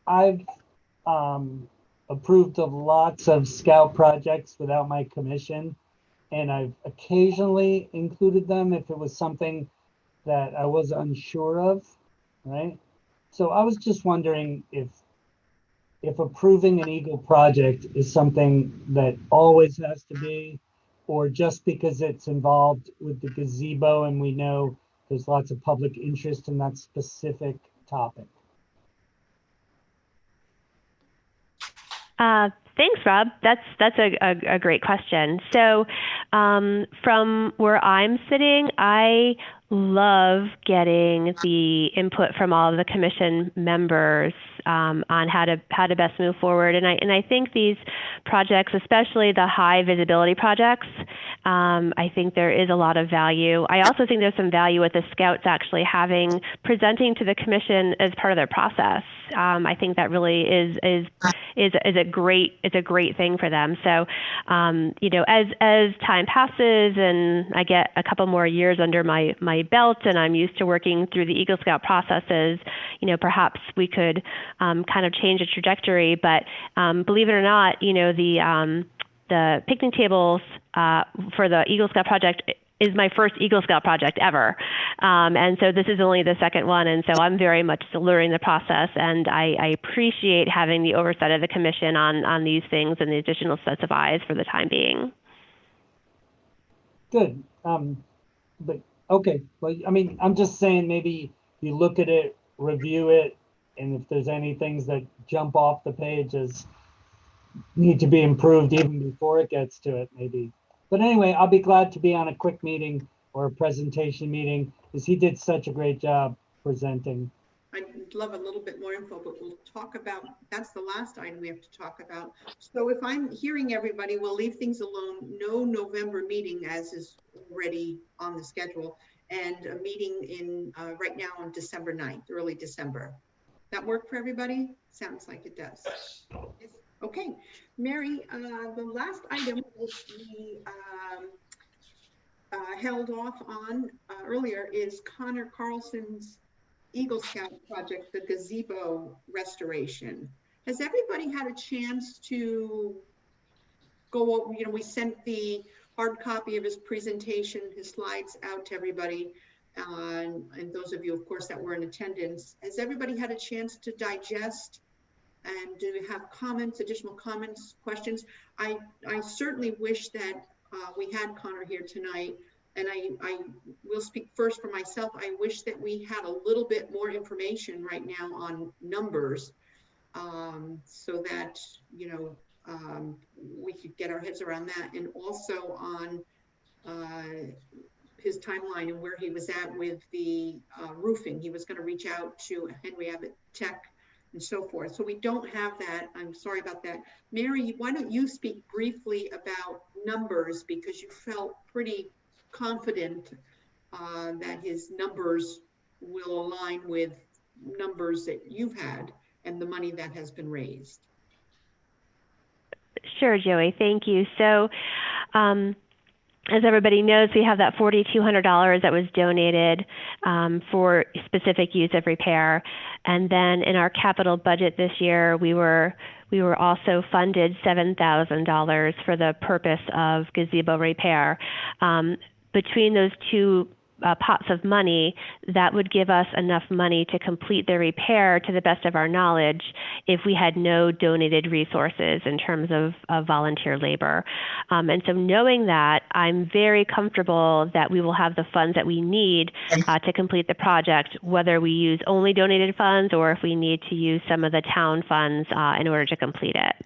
I've approved of lots of scout projects without my commission, and I've occasionally included them if it was something that I was unsure of, right? So I was just wondering if approving an Eagle project is something that always has to be, or just because it's involved with the gazebo and we know there's lots of public interest in that specific topic. Thanks, Rob. That's a great question. So from where I'm sitting, I love getting the input from all of the commission members on how to best move forward. And I think these projects, especially the high visibility projects, I think there is a lot of value. I also think there's some value with the scouts actually presenting to the commission as part of their process. I think that really is a great thing for them. So, as time passes and I get a couple more years under my belt and I'm used to working through the Eagle Scout processes, perhaps we could kind of change the trajectory. But believe it or not, the picnic tables for the Eagle Scout project is my first Eagle Scout project ever. And so this is only the second one. And so I'm very much still learning the process. And I appreciate having the oversight of the commission on these things and the additional sets of eyes for the time being. Good. But okay. Well, I mean, I'm just saying maybe you look at it, review it, and if there's any things that jump off the page as need to be improved even before it gets to it, maybe. But anyway, I'll be glad to be on a quick meeting or a presentation meeting because he did such a great job presenting. I'd love a little bit more info, but we'll talk about, that's the last item we have to talk about. So if I'm hearing everybody, we'll leave things alone. No November meeting as is already on the schedule, and a meeting in right now on December 9th, early December. That work for everybody? Sounds like it does. Yes. Okay, Mary, the last item we held off on earlier is Connor Carlson's Eagle Scout project, the gazebo restoration. Has everybody had a chance to go over, we sent the hard copy of his presentation, his slides out to everybody, and those of you, of course, that were in attendance. Has everybody had a chance to digest? And do you have comments, additional comments, questions? I certainly wish that we had Connor here tonight, and I will speak first for myself. I wish that we had a little bit more information right now on numbers, so that we could get our heads around that, and also on his timeline and where he was at with the roofing. He was going to reach out to Henry Abbott Tech and so forth. So we don't have that. I'm sorry about that. Mary, why don't you speak briefly about numbers, because you felt pretty confident that his numbers will align with numbers that you've had and the money that has been raised. Sure, Joey, thank you. So as everybody knows, we have that $4,200 that was donated for specific use of repair. And then in our capital budget this year, we were also funded $7,000 for the purpose of gazebo repair. Between those two pots of money that would give us enough money to complete the repair to the best of our knowledge if we had no donated resources in terms of volunteer labor. And so knowing that, I'm very comfortable that we will have the funds that we need to complete the project, whether we use only donated funds or if we need to use some of the town funds in order to complete it.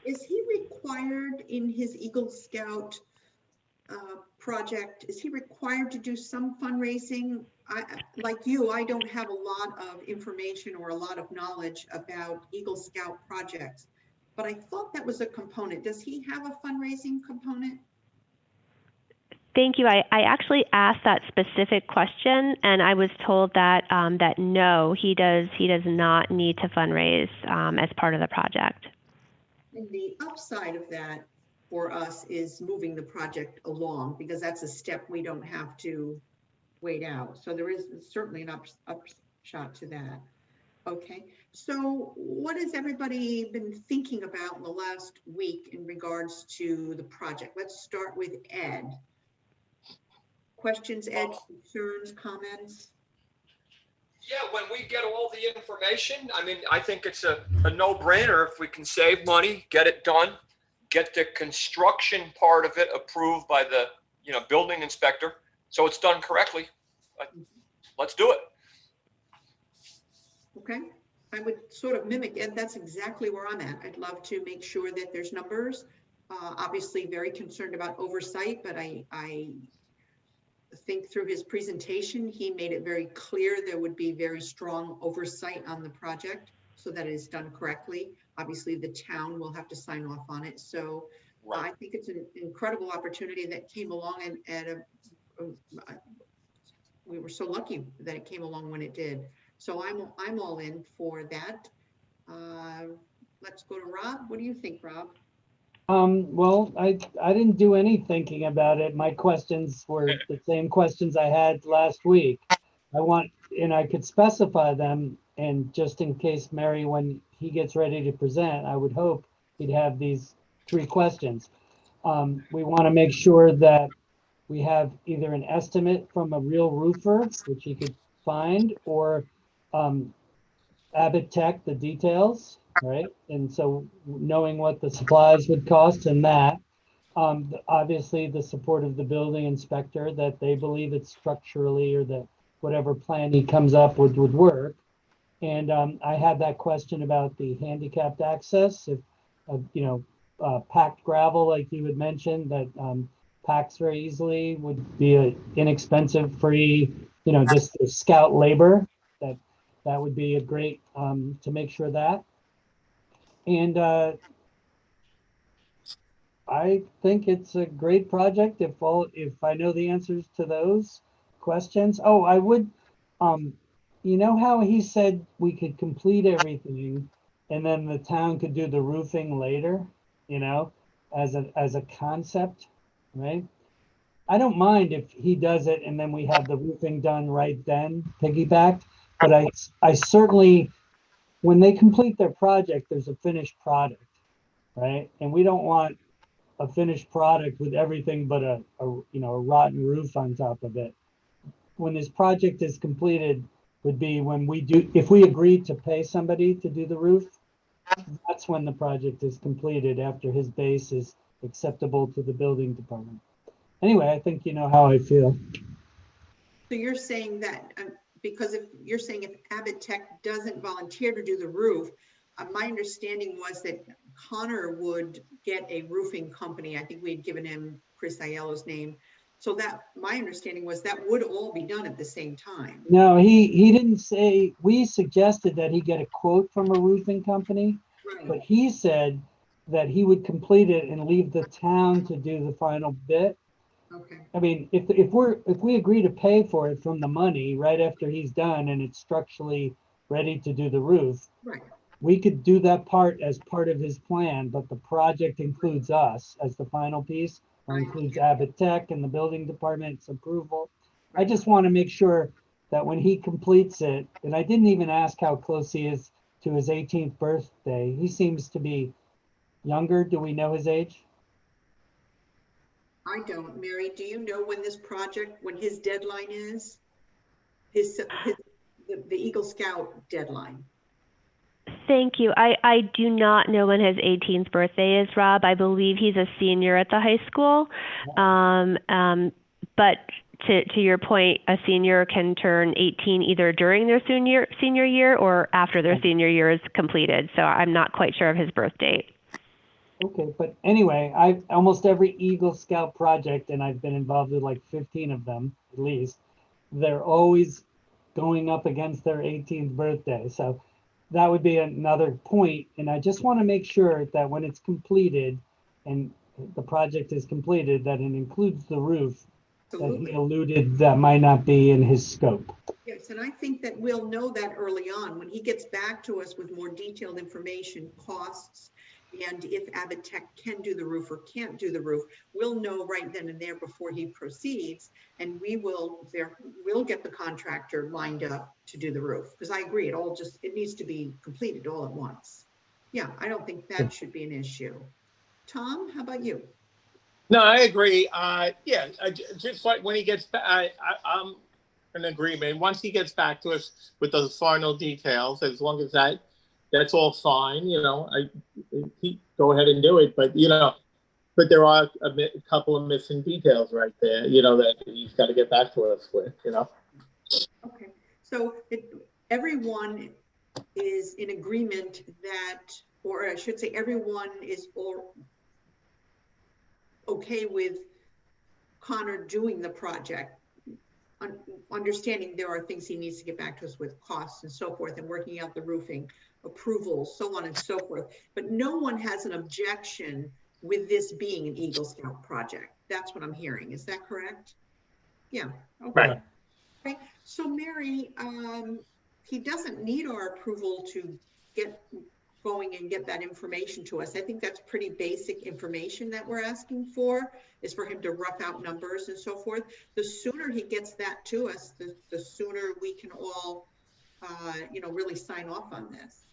Is he required in his Eagle Scout project, is he required to do some fundraising? Like you, I don't have a lot of information or a lot of knowledge about Eagle Scout projects, but I thought that was a component. Does he have a fundraising component? Thank you. I actually asked that specific question, and I was told that that no, he does not need to fundraise as part of the project. And the upside of that for us is moving the project along, because that's a step we don't have to wait out. So there is certainly an upshot to that. Okay, so what has everybody been thinking about in the last week in regards to the project? Let's start with Ed. Questions, Ed, concerns, comments? Yeah, when we get all the information, I mean, I think it's a no-brainer. If we can save money, get it done, get the construction part of it approved by the, building inspector, so it's done correctly. Let's do it. Okay, I would sort of mimic Ed. That's exactly where I'm at. I'd love to make sure that there's numbers. Obviously very concerned about oversight, but I think through his presentation, he made it very clear there would be very strong oversight on the project so that it is done correctly. Obviously, the town will have to sign off on it. So I think it's an incredible opportunity that came along, and we were so lucky that it came along when it did. So I'm all in for that. Let's go to Rob. What do you think, Rob? Well, I didn't do any thinking about it. My questions were the same questions I had last week. And I could specify them, and just in case Mary, when he gets ready to present, I would hope he'd have these 3 questions. We want to make sure that we have either an estimate from a real roofer, which he could find, or Abbott Tech, the details, right? And so knowing what the supplies would cost and that, obviously the support of the building inspector, that they believe it's structurally, or that whatever plan he comes up with would work. And I had that question about the handicapped access, if, packed gravel, like you had mentioned, that packs very easily, would be an inexpensive, free, just the scout labor, that would be a great, to make sure that. And I think it's a great project if I know the answers to those questions. Oh, I would, how he said we could complete everything and then the town could do the roofing later, as a concept, right? I don't mind if he does it and then we have the roofing done right then, piggybacked, but I certainly, when they complete their project, there's a finished product, right? And we don't want a finished product with everything but a rotten roof on top of it. When this project is completed would be when if we agreed to pay somebody to do the roof, that's when the project is completed, after his base is acceptable to the building department. Anyway, I think you know how I feel. So you're saying that, because if Abbott Tech doesn't volunteer to do the roof, my understanding was that Connor would get a roofing company. I think we had given him Chris Aiello's name. So that, my understanding was that would all be done at the same time. No, he didn't say. We suggested that he get a quote from a roofing company, Right. but he said that he would complete it and leave the town to do the final bit. Okay. I mean, if we agree to pay for it from the money right after he's done and it's structurally ready to do the roof, Right. we could do that part as part of his plan, but the project includes us as the final piece, or includes Abbott Tech and the building department's approval. I just want to make sure that when he completes it, and I didn't even ask how close he is to his 18th birthday. He seems to be younger. Do we know his age? I don't. Mary, do you know when this project, when his deadline is? The Eagle Scout deadline? Thank you. I do not know when his 18th birthday is, Rob. I believe he's a senior at the high school. But to your point, a senior can turn 18 either during their senior year or after their senior year is completed. So I'm not quite sure of his birth date. Okay, but anyway, almost every Eagle Scout project, and I've been involved with like 15 of them at least, they're always going up against their 18th birthday. So that would be another point. And I just want to make sure that when it's completed and the project is completed, that it includes the roof that Absolutely. he alluded that might not be in his scope. Yes, and I think that we'll know that early on when he gets back to us with more detailed information, costs, and if Avatech can do the roof or can't do the roof. We'll know right then and there before he proceeds, and we'll get the contractor lined up to do the roof. Because I agree, it needs to be completed all at once. Yeah, I don't think that should be an issue. Tom, how about you? No, I agree. Just like when he gets back, I'm in agreement. Once he gets back to us with those final details, as long as that's all fine, he go ahead and do it. But but there are a couple of missing details right there, that he's got to get back to us with, Okay, so everyone is in agreement that, or I should say, everyone is okay with Connor doing the project, understanding there are things he needs to get back to us with, costs and so forth, and working out the roofing approvals, so on and so forth. But no one has an objection with this being an Eagle Scout project. That's what I'm hearing. Is that correct? Yeah. Okay. Right. Okay. So Mary, he doesn't need our approval to get going and get that information to us. I think that's pretty basic information that we're asking for, is for him to rough out numbers and so forth. The sooner he gets that to us, the sooner we can all, really sign off on this.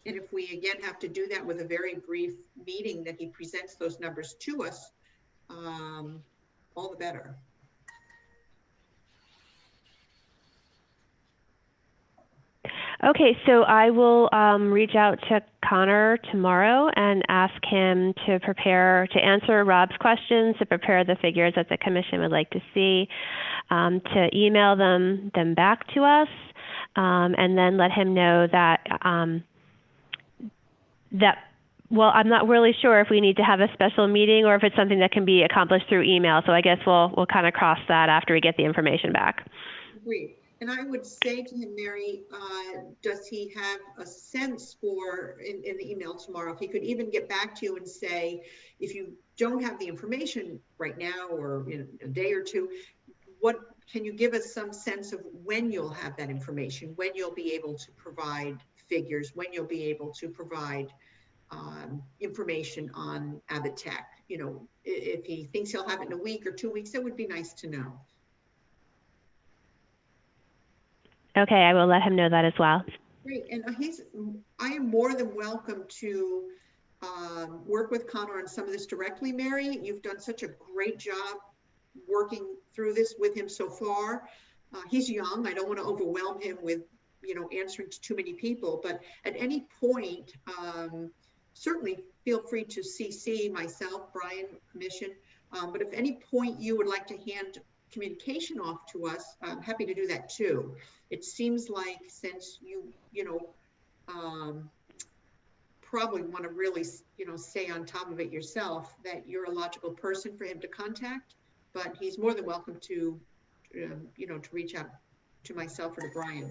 And if we again have to do that with a very brief meeting that he presents those numbers to us, all the better. Okay, so I will reach out to Connor tomorrow and ask him to answer Rob's questions, to prepare the figures that the commission would like to see, to email them back to us, and then let him know that well, I'm not really sure if we need to have a special meeting or if it's something that can be accomplished through email. So I guess we'll kind of cross that after we get the information back. Agreed. And I would say to him, Mary, does he have a sense for, in the email tomorrow, if he could even get back to you and say, if you don't have the information right now or in a day or two, what can you give us some sense of when you'll have that information, when you'll be able to provide figures, when you'll be able to provide information on Avatech? If he thinks he'll have it in a week or 2 weeks, that would be nice to know. Okay, I will let him know that as well. Great, and I am more than welcome to work with Connor on some of this directly. Mary, you've done such a great job working through this with him so far. He's young. I don't want to overwhelm him with, answering to too many people, but at any point, certainly feel free to CC myself, Brian, commission. But if any point you would like to hand communication off to us, I'm happy to do that too. It seems like since you probably want to really, stay on top of it yourself, that you're a logical person for him to contact, but he's more than welcome to, to reach out to myself or to Brian.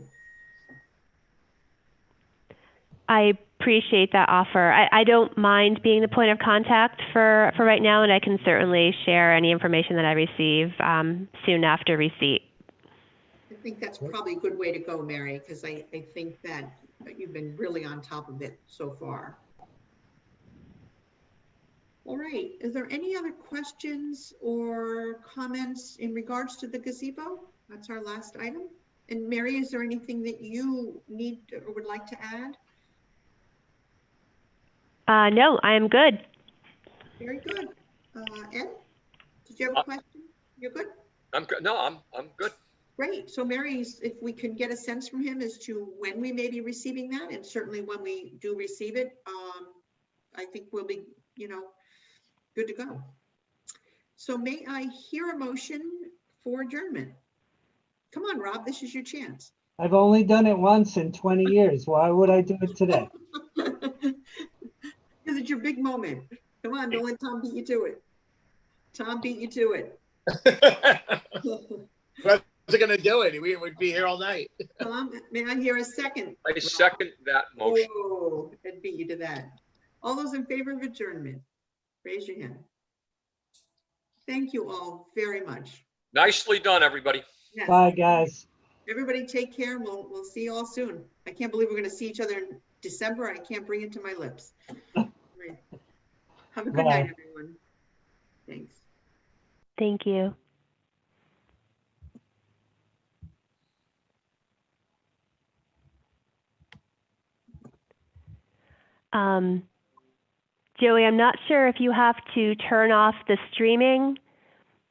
I appreciate that offer. I don't mind being the point of contact for right now, and I can certainly share any information that I receive soon after receipt. I think that's probably a good way to go, Mary, because I think that you've been really on top of it so far. All right, is there any other questions or comments in regards to the gazebo? That's our last item. And Mary, is there anything that you need or would like to add? No, I am good. Very good. Ed? you have a question? You're good? I'm good. No, I'm good. Great. So Mary's, if we can get a sense from him as to when we may be receiving that, and certainly when we do receive it, I think we'll be, good to go. So may I hear a motion for adjournment? Come on, Rob, this is your chance. I've only done it once in 20 years. Why would I do it today? Because it's your big moment. Come on, don't let Tom beat you to it. Tom beat you to it. What's it gonna do it? We would be here all night. Tom, may I hear a second? I second that motion. Oh, it beat you to that. All those in favor of adjournment, raise your hand. Thank you all very much. Nicely done, everybody. Yes. Bye, guys. Everybody take care. We'll see you all soon. I can't believe we're going to see each other in December. I can't bring it to my lips. Right. Have a good night, Bye. everyone. Thanks. Thank you. Joey, I'm not sure if you have to turn off the streaming